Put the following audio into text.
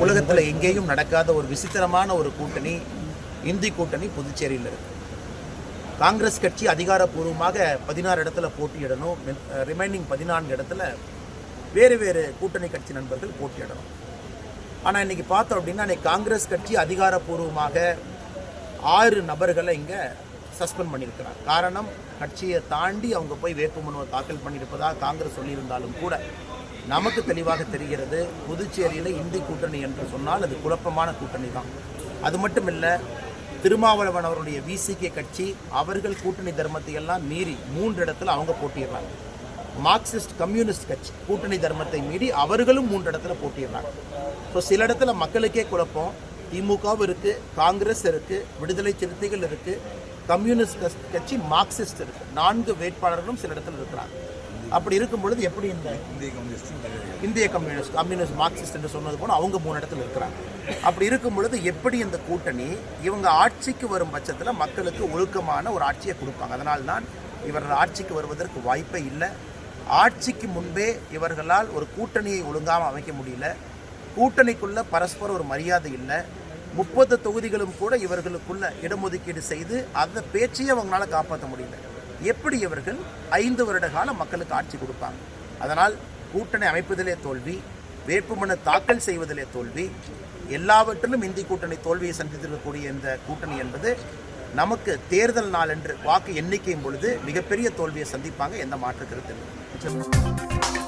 உலகத்தில் எங்கேயும் நடக்காத ஒரு விசித்திரமான ஒரு கூட்டணி, இந்தி கூட்டணி புதுச்சேரியில் இருக்கு. காங்கிரஸ் கட்சி அதிகாரப்பூர்வமாக 16 இடத்துல போட்டியிடணும், ரிமைனிங் 14 இடத்துல வேறு வேறு கூட்டணி கட்சி நண்பர்கள் போட்டியிடணும். ஆனால் இன்னைக்கு பார்த்தோம் அப்படின்னா, இன்னைக்கு காங்கிரஸ் கட்சி அதிகாரப்பூர்வமாக 6 நபர்களை இங்கே சஸ்பெண்ட் பண்ணியிருக்கிறார். காரணம், கட்சியை தாண்டி அவங்க போய் வேட்புமனுவை தாக்கல் பண்ணியிருப்பதாக காங்கிரஸ் சொல்லியிருந்தாலும் கூட நமக்கு தெளிவாக தெரிகிறது, புதுச்சேரியில் இந்தி கூட்டணி என்று சொன்னால் அது குழப்பமான கூட்டணி தான். அது மட்டும் இல்லை, திருமாவளவன் அவருடைய விசிகே கட்சி அவர்கள் கூட்டணி தர்மத்தை எல்லாம் மீறி 3 இடத்துல அவங்க போட்டிடுறாங்க. மார்க்சிஸ்ட் கம்யூனிஸ்ட் கட்சி கூட்டணி தர்மத்தை மீறி அவர்களும் 3 இடத்துல போட்டிடுறாங்க. ஸோ சில இடத்துல மக்களுக்கே குழப்பம். திமுகவும் இருக்குது, காங்கிரஸ் இருக்குது, விடுதலை சிறுத்தைகள் இருக்குது, கம்யூனிஸ்ட் கட்சி, மார்க்சிஸ்ட் இருக்குது. 4 வேட்பாளர்களும் சில இடத்துல இருக்கிறாங்க. அப்படி இருக்கும் பொழுது எப்படி இந்த இந்திய கம்யூனிஸ்ட் மார்க்சிஸ்ட் என்று சொன்னது போல அவங்க 3 இடத்துல இருக்கிறாங்க. அப்படி இருக்கும் பொழுது எப்படி இந்த கூட்டணி இவங்க ஆட்சிக்கு வரும் பட்சத்தில் மக்களுக்கு ஒழுக்கமான ஒரு ஆட்சியை கொடுப்பாங்க. அதனால்தான் இவர்கள் ஆட்சிக்கு வருவதற்கு வாய்ப்பே இல்லை. ஆட்சிக்கு முன்பே இவர்களால் ஒரு கூட்டணியை ஒழுங்காமல் அமைக்க முடியல. கூட்டணிக்குள்ள பரஸ்பர ஒரு மரியாதை இல்லை. 30 தொகுதிகளும் கூட இவர்களுக்குள்ள இடஒதுக்கீடு செய்து அந்த பேச்சையே அவங்களால காப்பாற்ற முடியல. எப்படி இவர்கள் 5 வருட காலம் மக்களுக்கு ஆட்சி கொடுப்பாங்க? அதனால் கூட்டணி அமைப்பதிலே தோல்வி, வேட்புமனு தாக்கல் செய்வதிலே தோல்வி, எல்லாவற்றிலும் இந்தி கூட்டணி தோல்வியை சந்தித்திருக்கக்கூடிய இந்த கூட்டணி என்பது நமக்கு தேர்தல் நாள் என்று வாக்கு எண்ணிக்கையும் பொழுது மிகப்பெரிய தோல்வியை சந்திப்பாங்க. எந்த மாற்று கருத்து இல்லை.